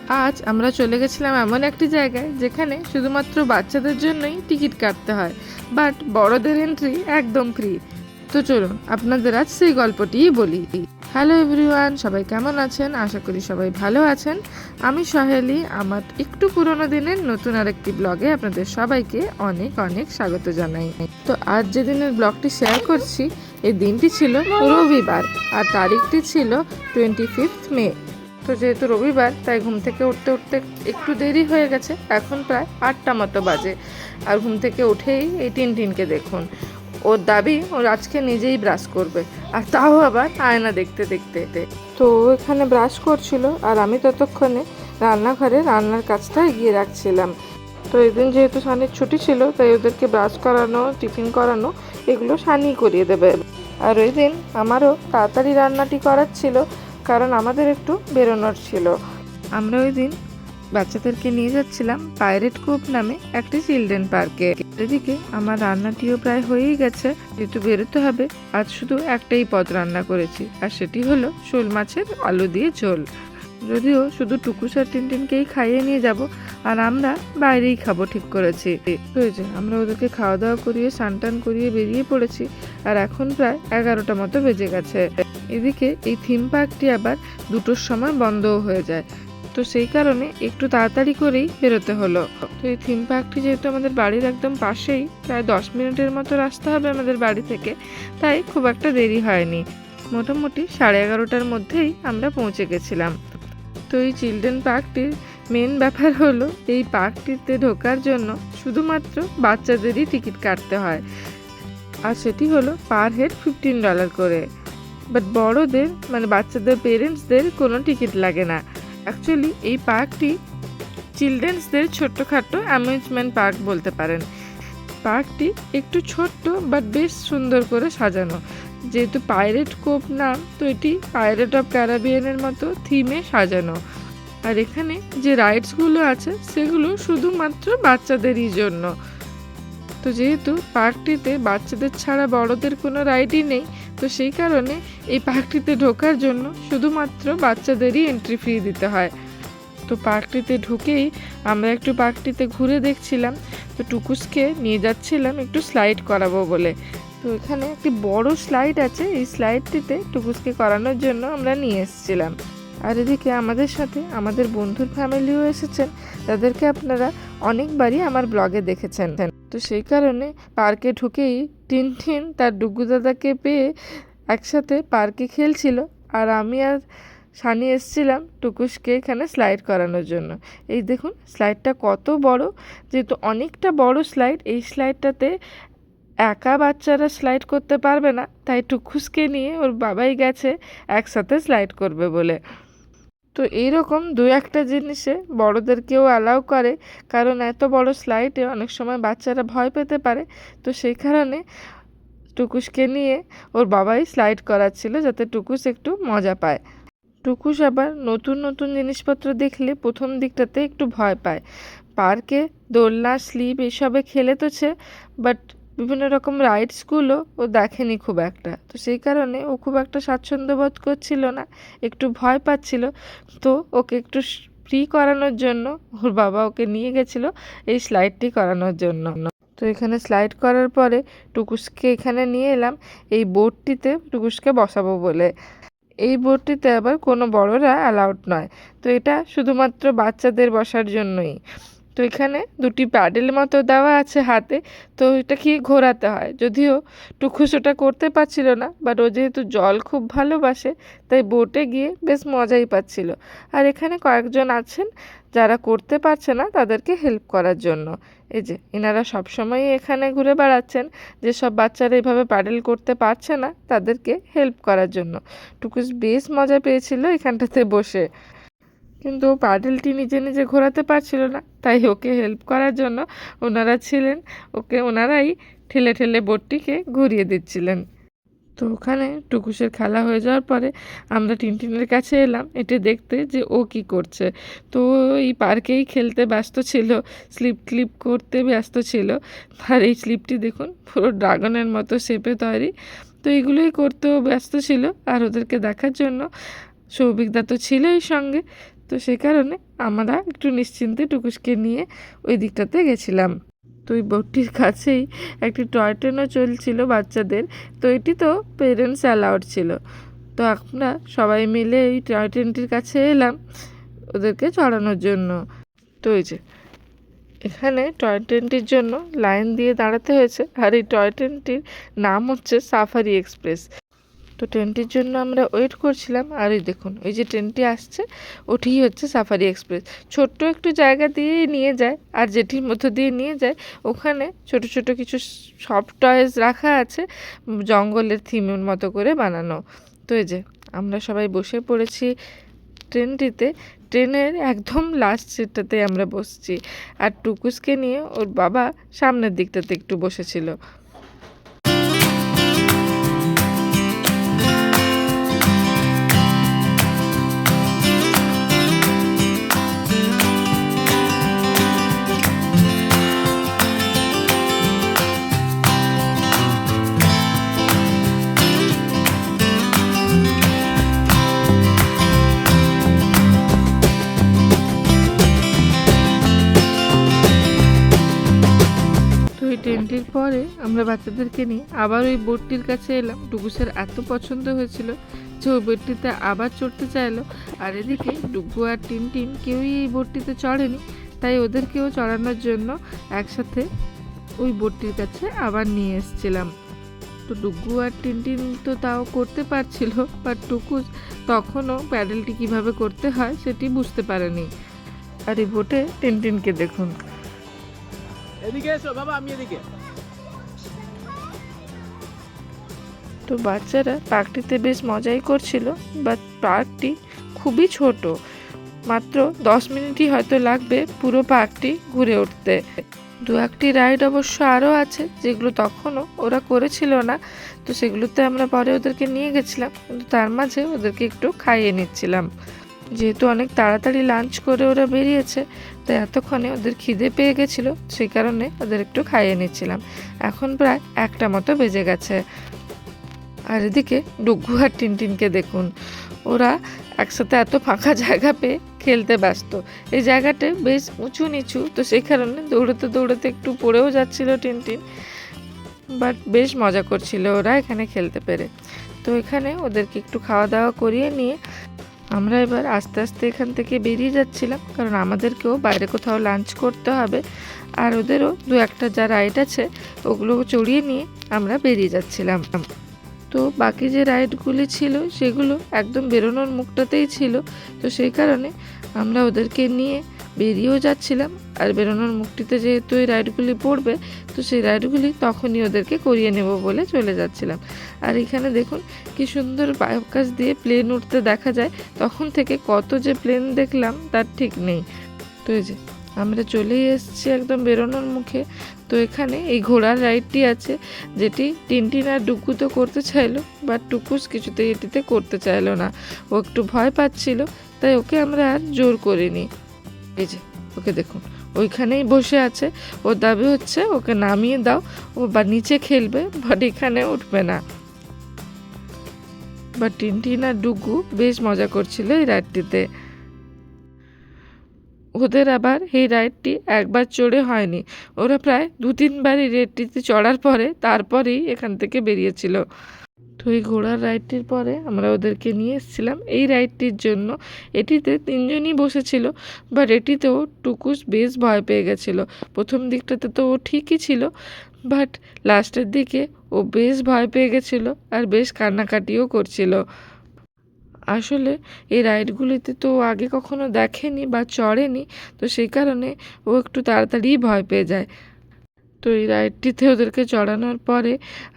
আজ আমরা চলে গেছিলাম এমন একটি জায়গায় যেখানে শুধুমাত্র বাচ্চাদের জন্যই টিকিট কাটতে হয়, বাট বড়দের এন্ট্রি একদম ফ্রি। তো চলুন আপনাদের আজ সেই গল্পটিই বলি। হ্যালো এভরিওয়ান, সবাই কেমন আছেন? আশা করি সবাই ভালো আছেন। আমি সহেলি, আমার একটু পুরোনো দিনের নতুন আরেকটি ব্লগে আপনাদের সবাইকে অনেক অনেক স্বাগত জানাই। তো আজ যে দিনের ব্লগটি শেয়ার করছি, এই দিনটি ছিল রবিবার আর তারিখটি ছিল 25 মে। তো যেহেতু রবিবার, তাই ঘুম থেকে উঠতে উঠতে একটু দেরি হয়ে গেছে। এখন প্রায় 8টা মতো বাজে। আর ঘুম থেকে উঠেই এই টিনটিনকে দেখুন, ওর দাবি ওর আজকে নিজেই ব্রাশ করবে, আর তাও আবার আয়না দেখতে দেখতে। তো ও এখানে ব্রাশ করছিল আর আমি ততক্ষণে রান্নাঘরে রান্নার কাজটা এগিয়ে রাখছিলাম। তো এদিন যেহেতু সানির ছুটি ছিল, তাই ওদেরকে ব্রাশ করানো, টিফিন করানো এগুলো সানি করিয়ে দেবে। আর ওই দিন আমারও তাড়াতাড়ি রান্নাটি করার ছিল, কারণ আমাদের একটু বেরোনোর ছিল। আমরা ওই দিন বাচ্চাদেরকে নিয়ে যাচ্ছিলাম পাইরেট কোভ নামে একটি চিলড্রেন পার্কে। এদিকে আমার রান্নাটিও প্রায় হয়েই গেছে। যেহেতু বেরোতে হবে, আজ শুধু একটাই পদ রান্না করেছি, আর সেটি হলো শোল মাছের আলু দিয়ে ঝোল। যদিও শুধু টুকুস আর টিনটিনকেই খাইয়ে নিয়ে যাব, আর আমরা বাইরেই খাবো ঠিক করেছি। হয়েছে, আমরা ওদেরকে খাওয়া দাওয়া করিয়ে স্নান করিয়ে বেরিয়ে পড়েছি, আর এখন প্রায় 11টা মতো বেজে গেছে। এদিকে এই থিম পার্কটি আবার 2টোর সময় বন্ধও হয়ে যায়, তো সেই কারণে একটু তাড়াতাড়ি করেই বেরোতে হলো। তো এই থিম পার্কটি যেহেতু আমাদের বাড়ির একদম পাশেই, প্রায় 10 মিনিটের মতো রাস্তা হবে আমাদের বাড়ি থেকে, তাই খুব একটা দেরি হয়নি। মোটামুটি 11:30টার মধ্যেই আমরা পৌঁছে গেছিলাম। তো এই চিলড্রেন পার্কটির মেন ব্যাপার হলো, এই পার্কটিতে ঢোকার জন্য শুধুমাত্র বাচ্চাদেরই টিকিট কাটতে হয়, আর সেটি হলো পার হেড $15 করে। বাট বড়দের মানে বাচ্চাদের পেরেন্টসদের কোনো টিকিট লাগে না। অ্যাকচুয়ালি এই পার্কটি চিলড্রেন্সদের ছোট্টখাটো অ্যামিউজমেন্ট পার্ক বলতে পারেন। পার্কটি একটু ছোট্ট বাট বেশ সুন্দর করে সাজানো। যেহেতু পাইরেট কোভ নাম, তো এটি পাইরেট অফ ক্যারিবিয়ানের মতো থিমে সাজানো। আর এখানে যে রাইডসগুলো আছে সেগুলো শুধুমাত্র বাচ্চাদেরই জন্য। তো যেহেতু পার্কটিতে বাচ্চাদের ছাড়া বড়দের কোনো রাইডই নেই, তো সেই কারণে এই পার্কটিতে ঢোকার জন্য শুধুমাত্র বাচ্চাদেরই এন্ট্রি ফি দিতে হয়। তো পার্কটিতে ঢুকেই আমরা একটু পার্কটিতে ঘুরে দেখছিলাম। তো টুকুসকে নিয়ে যাচ্ছিলাম একটু স্লাইড করাবো বলে। তো এখানে একটি বড় স্লাইড আছে, এই স্লাইডটিতে টুকুসকে করানোর জন্য আমরা নিয়ে এসেছিলাম। আর এদিকে আমাদের সাথে আমাদের বন্ধুর ফ্যামিলিও এসেছেন, তাদেরকে আপনারা অনেকবারই আমার ব্লগে দেখেছেন। তো সেই কারণে পার্কে ঢুকেই টিনটিন তার ডুগু দাদাকে পেয়ে একসাথে পার্কে খেলছিল, আর আমি আর সানি এসেছিলাম টুকুসকে এখানে স্লাইড করানোর জন্য। এই দেখুন স্লাইডটা কত বড়, যেহেতু অনেকটা বড় স্লাইড, এই স্লাইডটাতে একা বাচ্চারা স্লাইড করতে পারবে না, তাই টুকুসকে নিয়ে ওর বাবাই গেছে একসাথে স্লাইড করবে বলে। তো এইরকম দু একটা জিনিসে বড়দেরকেও অ্যালাউ করে, কারণ এত বড় স্লাইডে অনেক সময় বাচ্চারা ভয় পেতে পারে। তো সেই কারণে টুকুসকে নিয়ে ওর বাবাই স্লাইড করাচ্ছিল, যাতে টুকুস একটু মজা পায়। টুকুস আবার নতুন নতুন জিনিসপত্র দেখলে প্রথম দিকটাতে একটু ভয় পায়। পার্কে দোলনা, স্লিপ এসবে খেলেছে, বাট বিভিন্ন রকম রাইডসগুলো ও দেখেনি খুব একটা। তো সেই কারণে ও খুব একটা স্বাচ্ছন্দ্য বোধ করছিল না, একটু ভয় পাচ্ছিল। তো ওকে একটু ফ্রি করানোর জন্য ওর বাবা ওকে নিয়ে গেছিলো এই স্লাইডটি করানোর জন্য। তো এখানে স্লাইড করার পরে টুকুসকে এখানে নিয়ে এলাম এই বোর্ডটিতে টুকুসকে বসাবো বলে। এই বোর্ডটিতে আবার কোনো বড়রা অ্যালাউড নয়, তো এটা শুধুমাত্র বাচ্চাদের বসার জন্যই। তো এখানে দুটি প্যাডেল মতো দেওয়া আছে হাতে, তো এটা কি ঘোরাতে হয়। যদিও টুকুস ওটা করতে পারছিল না, বাট ও যেহেতু জল খুব ভালোবাসে, তাই বোটে গিয়ে বেশ মজাই পাচ্ছিল। আর এখানে কয়েকজন আছেন যারা করতে পারছে না, তাদেরকে হেল্প করার জন্য। এই যে এনারা সবসময়ই এখানে ঘুরে বেড়াচ্ছেন, যেসব বাচ্চারা এইভাবে প্যাডেল করতে পারছে না তাদেরকে হেল্প করার জন্য। টুকুস বেশ মজা পেয়েছিল এখানটাতে বসে, কিন্তু ও প্যাডেলটি নিজে নিজে ঘোরাতে পারছিল না, তাই ওকে হেল্প করার জন্য ওনারা ছিলেন, ওনারাই ঠেলে ঠেলে বোটটিকে ঘুরিয়ে দিচ্ছিলেন। তো ওখানে টুকুসের খেলা হয়ে যাওয়ার পরে আমরা টিনটিনের কাছে এলাম এটা দেখতে যে ও কি করছে। তো এই পার্কেই খেলতে ব্যস্ত ছিল, স্লিপ ক্লিপ করতে ব্যস্ত ছিল। আর এই স্লিপটি দেখুন পুরো ড্রাগনের মতো শেপে তৈরি। তো এইগুলোই করতেও ব্যস্ত ছিল, আর ওদেরকে দেখার জন্য সৌভিকদা তো ছিলই সঙ্গে। তো সেই কারণে আমরা একটু নিশ্চিন্তে টুকুসকে নিয়ে ওই দিকটাতে গেছিলাম। তো ওই বোটটির কাছেই একটি টয় ট্রেনও চলছিল বাচ্চাদের। তো এটি তো পেরেন্টস অ্যালাউড ছিল। তো আমরা সবাই মিলে এই টয় ট্রেনটির কাছে এলাম ওদেরকে চড়ানোর জন্য। তো এই যে এখানে টয় ট্রেনটির জন্য লাইন দিয়ে দাঁড়াতে হয়েছে, আর এই টয় ট্রেনটির নাম হচ্ছে সাফারি এক্সপ্রেস। তো ট্রেনটির জন্য আমরা ওয়েট করছিলাম, আর এই দেখুন এই যে ট্রেনটি আসছে ওটিই হচ্ছে সাফারি এক্সপ্রেস। ছোট্ট একটু জায়গা দিয়েই নিয়ে যায়, আর যেটির মধ্য দিয়ে নিয়ে যায় ওখানে ছোট ছোট কিছু সফট টয়েস রাখা আছে, জঙ্গলের থিমের মতো করে বানানো। তো এই যে আমরা সবাই বসে পড়েছি ট্রেনটিতে। ট্রেনের একদম লাস্ট সিটটাতে আমরা বসছি, আর টুকুসকে নিয়ে ওর বাবা সামনের দিকটাতে একটু বসেছিল। ট্রেনটির পরে আমরা বাচ্চাদেরকে নিয়ে আবার ওই বোটটির কাছে এলাম। ডুগুসের এত পছন্দ হয়েছিল যে ওই বোটটিতে আবার চড়তে চাইলো, আর এদিকে ডুগু আর টিনটিন কেউই এই বোটটিতে চড়েনি, তাই ওদেরকেও চড়ানোর জন্য একসাথে ওই বোটটির কাছে আবার নিয়ে এসেছিলাম। তো ডুগু আর টিনটিন তো তাও করতে পারছিল, বাট টুকুস তখনও প্যাডেলটি কিভাবে করতে হয় সেটি বুঝতে পারেনি। আর এই বোটে টিনটিনকে দেখুন। এদিকে এসো বাবা, আমি এদিকে। তো বাচ্চারা পার্কটিতে বেশ মজাই করছিল, বাট পার্কটি খুবই ছোট, মাত্র 10 মিনিটই হয়তো লাগবে পুরো পার্কটি ঘুরে উঠতে। দু একটি রাইড অবশ্য আরও আছে যেগুলো তখনও ওরা করেছিল না, তো সেগুলোতে আমরা পরে ওদেরকে নিয়ে গেছিলাম, কিন্তু তার মাঝে ওদেরকে একটু খাইয়ে নিচ্ছিলাম। যেহেতু অনেক তাড়াতাড়ি লাঞ্চ করে ওরা বেরিয়েছে, তাই এতক্ষণে ওদের খিদে পেয়ে গেছিলো, সেই কারণে ওদের একটু খাইয়ে নিচ্ছিলাম। এখন প্রায় 1টা মতো বেজে গেছে। আর এদিকে ডুগু আর টিনটিনকে দেখুন, ওরা একসাথে এত ফাঁকা জায়গা পেয়ে খেলতে ব্যস্ত। এই জায়গাটা বেশ উঁচু নিচু, তো সেই কারণে দৌড়াতে দৌড়াতে একটু পড়েও যাচ্ছিল টিনটিন, বাট বেশ মজা করছিল ওরা এখানে খেলতে পেরে। তো এখানে ওদেরকে একটু খাওয়া দাওয়া করিয়ে নিয়ে আমরা এবার আস্তে আস্তে এখান থেকে বেরিয়ে যাচ্ছিলাম, কারণ আমাদেরকেও বাইরে কোথাও লাঞ্চ করতে হবে, আর ওদেরও দু একটা যা রাইড আছে ওগুলো চড়িয়ে নিয়ে আমরা বেরিয়ে যাচ্ছিলাম। তো বাকি যে রাইডগুলি ছিল সেগুলো একদম বেরোনোর মুখটাতেই ছিল, তো সেই কারণে আমরা ওদেরকে নিয়ে বেরিয়েও যাচ্ছিলাম, আর বেরোনোর মুখটিতে যেহেতু এই রাইডগুলি পড়বে, তো সেই রাইডগুলি তখনই ওদেরকে করিয়ে নেব বলে চলে যাচ্ছিলাম। আর এখানে দেখুন কি সুন্দর আকাশ দিয়ে প্লেন উঠতে দেখা যায়, তখন থেকে কত যে প্লেন দেখলাম তার ঠিক নেই। তো এই যে আমরা চলেই এসেছি একদম বেরোনোর মুখে। তো এখানে এই ঘোড়ার রাইডটি আছে, যেটি টিনটিন আর ডুগু তো করতে চাইলো, বাট টুকুস কিছুতেই এটিতে করতে চাইলো না। ও একটু ভয় পাচ্ছিল, তাই ওকে আমরা আর জোর করিনি। এই যে ওকে দেখুন ওইখানেই বসে আছে, ওর দাবি হচ্ছে ওকে নামিয়ে দাও, ও বা নিচে খেলবে, বাট এখানে উঠবে না। বা টিনটিন আর ডুগু বেশ মজা করছিল এই রাইডটিতে। ওদের আবার এই রাইডটি একবার চড়ে হয়নি, ওরা প্রায় 2-3 বার এই রাইডটিতে চড়ার পরে তারপরেই এখান থেকে বেরিয়েছিল। তো এই ঘোড়ার রাইডটির পরে আমরা ওদেরকে নিয়ে এসেছিলাম এই রাইডটির জন্য। এটিতে 3 জনই বসেছিল, বাট এটিতেও টুকুস বেশ ভয় পেয়ে গেছিলো। প্রথম দিকটাতে তো ও ঠিকই ছিল, বাট লাস্টের দিকে ও বেশ ভয় পেয়ে গেছিলো আর বেশ কান্নাকাটিও করছিল। আসলে এই রাইডগুলিতে তো আগে কখনো দেখেনি বা চড়েনি, তো সেই কারণে ও একটু তাড়াতাড়ি ভয় পেয়ে যায়। তো এই রাইডটিতে ওদেরকে চড়ানোর পরে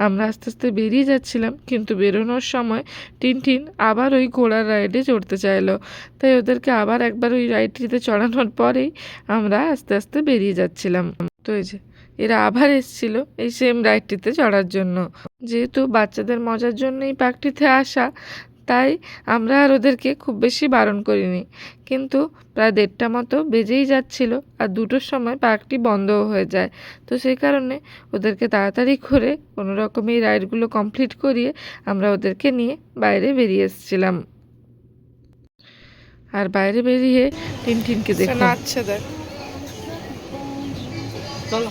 আমরা আস্তে আস্তে বেরিয়ে যাচ্ছিলাম, কিন্তু বেরোনোর সময় টিনটিন আবার ওই ঘোড়ার রাইডে চড়তে চাইলো, তাই ওদেরকে আবার একবার ওই রাইডটিতে চড়ানোর পরেই আমরা আস্তে আস্তে বেরিয়ে যাচ্ছিলাম। তো এই যে এরা আবার এসেছিল এই সেম রাইডটিতে চড়ার জন্য। যেহেতু বাচ্চাদের মজার জন্য এই পার্কটিতে আসা, তাই আমরা আর ওদেরকে খুব বেশি বারণ করিনি, কিন্তু প্রায় 1:30 মতো বেজেই যাচ্ছিল, আর 2টোর সময় পার্কটি বন্ধও হয়ে যায়। তো সেই কারণে ওদেরকে তাড়াতাড়ি করে কোনো রকম এই রাইডগুলো কমপ্লিট করিয়ে আমরা ওদেরকে নিয়ে বাইরে বেরিয়ে এসেছিলাম। আর বাইরে বেরিয়ে টিনটিনকে দেখুন। আচ্ছা দেখ, চলো।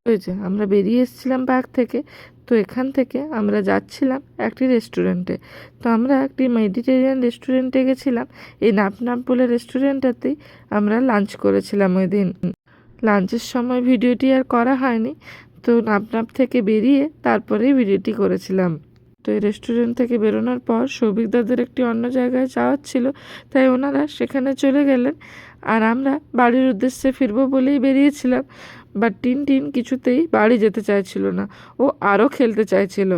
হয়েছে আমরা বেরিয়ে এসেছিলাম পার্ক থেকে। তো এখান থেকে আমরা যাচ্ছিলাম একটি রেস্টুরেন্টে। তো আমরা একটি মেডিটেরিয়ান রেস্টুরেন্টে গেছিলাম। এই নাপ বলে রেস্টুরেন্টটাতেই আমরা লাঞ্চ করেছিলাম ওই দিন। লাঞ্চের সময় ভিডিওটি আর করা হয়নি, তো নাপ থেকে বেরিয়ে তারপরেই ভিডিওটি করেছিলাম। তো এই রেস্টুরেন্ট থেকে বেরোনোর পর সৌভিক দাদের একটি অন্য জায়গায় যাওয়ার ছিল, তাই ওনারা সেখানে চলে গেলেন। আর আমরা বাড়ির উদ্দেশ্যে ফিরবো বলেই বেরিয়েছিলাম, বাট টিনটিন কিছুতেই বাড়ি যেতে চাইছিল না, ও আরও খেলতে চাইছিল।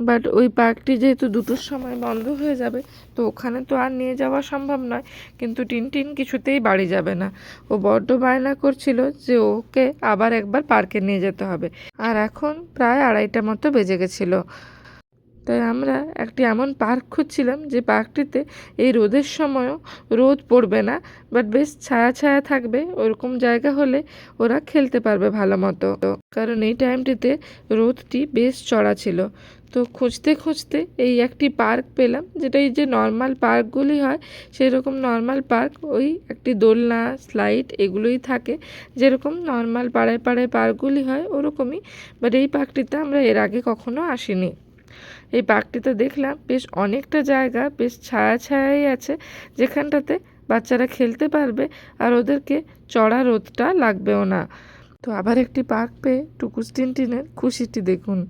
বাট ওই পার্কটি যেহেতু 2টোর সময় বন্ধ হয়ে যাবে, তো ওখানে তো আর নিয়ে যাওয়া সম্ভব নয়। কিন্তু টিনটিন কিছুতেই বাড়ি যাবে না, ও বড্ড বায়না করছিল যে ওকে আবার একবার পার্কে নিয়ে যেতে হবে। আর এখন প্রায় 2:30টা মতো বেজে গেছিলো। তাই আমরা একটি এমন পার্ক খুঁজছিলাম যে পার্কটিতে এই রোদের সময়ও রোদ পড়বে না, বাট বেশ ছায়া ছায়া থাকবে। ওরকম জায়গা হলে ওরা খেলতে পারবে ভালো মতো, কারণ এই টাইমটিতে রোদটি বেশ চড়া ছিল। তো খুঁজতে খুঁজতে এই একটি পার্ক পেলাম, যেটা এই যে নর্মাল পার্কগুলি হয় সেরকম নর্মাল পার্ক। ওই একটি দোলনা, স্লাইড এগুলোই থাকে, যেরকম নর্মাল পাড়ায় পাড়ায় পার্কগুলি হয় ওরকমই। বাট এই পার্কটিতে আমরা এর আগে কখনো আসিনি। এই পার্কটিতে দেখলাম বেশ অনেকটা জায়গা বেশ ছায়া ছায়াই আছে, যেখানটাতে বাচ্চারা খেলতে পারবে আর ওদেরকে চড়া রোদটা লাগবেও না। তো আবার একটি পার্ক পেয়ে টুকুস টিনটিনের খুশিটি দেখুন।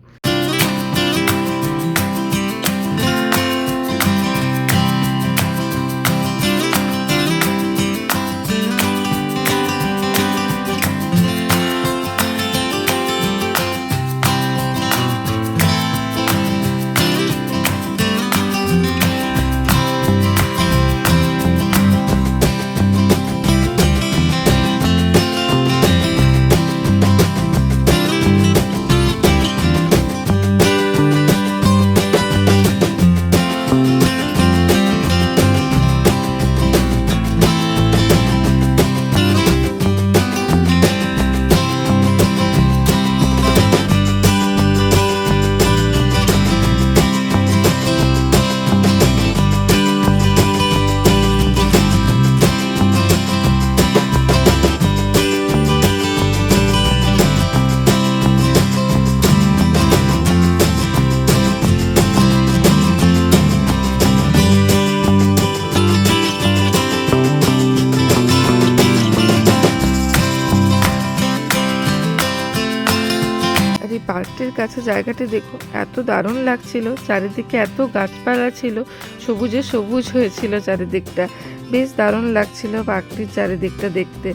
এই পার্কটির কাছে জায়গাটি দেখুন, এত দারুণ লাগছিল। চারিদিকে এত গাছপালা ছিল, সবুজে সবুজ হয়েছিল চারিদিকটা, বেশ দারুণ লাগছিল পার্কটির চারিদিকটা দেখতে।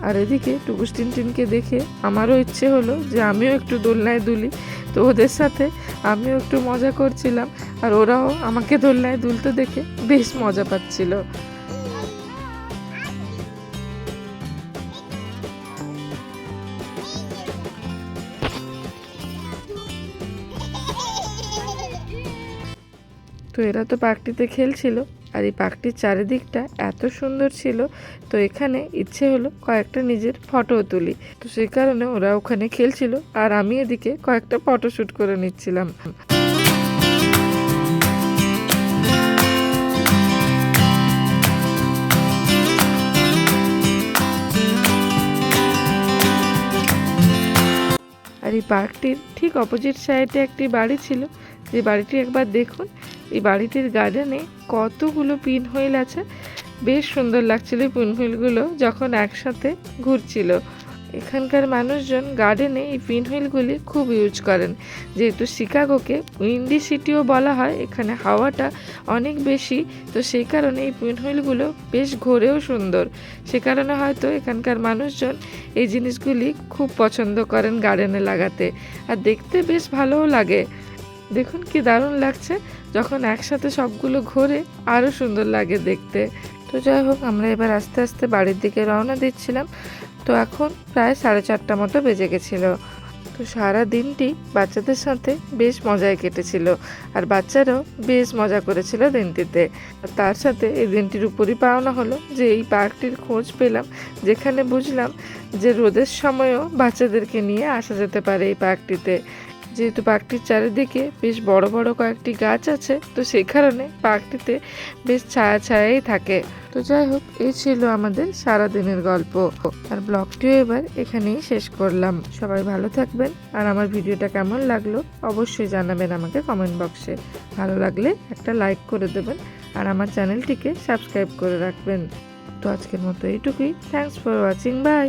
আর এদিকে টুকুস টিনটিনকে দেখে আমারও ইচ্ছে হলো যে আমিও একটু দোলনায় দুলি। তো ওদের সাথে আমিও একটু মজা করছিলাম, আর ওরাও আমাকে দোলনায় দুলতে দেখে বেশ মজা পাচ্ছিল। তো এরা তো পার্কটিতে খেলছিল, আর এই পার্কটির চারিদিকটা এত সুন্দর ছিল। তো এখানে ইচ্ছে হলো কয়েকটা নিজের ফটোও তুলি। তো সেই কারণে ওরা ওখানে খেলছিল, আর আমি এদিকে কয়েকটা ফটো শ্যুট করে নিচ্ছিলাম। আর এই পার্কটির ঠিক অপোজিট সাইডে একটি বাড়ি ছিল, যে বাড়িটি একবার দেখুন। এই বাড়িটির গার্ডেনে কতগুলো পিন হুইল আছে, বেশ সুন্দর লাগছিল এই পিন হুইলগুলো যখন একসাথে ঘুরছিল। এখানকার মানুষজন গার্ডেনে এই পিন হুইলগুলি খুব ইউজ করেন, যেহেতু শিকাগোকে উইন্ডি সিটিও বলা হয়, এখানে হাওয়াটা অনেক বেশি। তো সেই কারণে এই পিন হুইলগুলো বেশ ঘোরেও সুন্দর। সে কারণে হয়তো এখানকার মানুষজন এই জিনিসগুলি খুব পছন্দ করেন গার্ডেনে লাগাতে, আর দেখতে বেশ ভালোও লাগে। দেখুন কি দারুণ লাগছে, যখন একসাথে সবগুলো ঘোরে আরও সুন্দর লাগে দেখতে। তো যাই হোক, আমরা এবার আস্তে আস্তে বাড়ির দিকে রওনা দিচ্ছিলাম। তো এখন প্রায় 4:30 মতো বেজে গেছিলো। তো সারা দিনটি বাচ্চাদের সাথে বেশ মজায় কেটেছিল, আর বাচ্চারাও বেশ মজা করেছিল দিনটিতে। আর তার সাথে এই দিনটির উপরই পাওনা হলো যে এই পার্কটির খোঁজ পেলাম, যেখানে বুঝলাম যে রোদের সময়ও বাচ্চাদেরকে নিয়ে আসা যেতে পারে এই পার্কটিতে। যেহেতু পার্কটির চারিদিকে বেশ বড় বড় কয়েকটি গাছ আছে, তো সেই কারণে পার্কটিতে বেশ ছায়া ছায়াই থাকে। তো যাই হোক, এই ছিল আমাদের সারাদিনের গল্প। আর ব্লগটিও এবার এখানেই শেষ করলাম। সবাই ভালো থাকবেন, আর আমার ভিডিওটা কেমন লাগলো অবশ্যই জানাবেন আমাকে কমেন্ট বক্সে। ভালো লাগলে একটা লাইক করে দেবেন, আর আমার চ্যানেলটিকে সাবস্ক্রাইব করে রাখবেন। তো আজকের মতো এইটুকুই। Thanks for watching, by.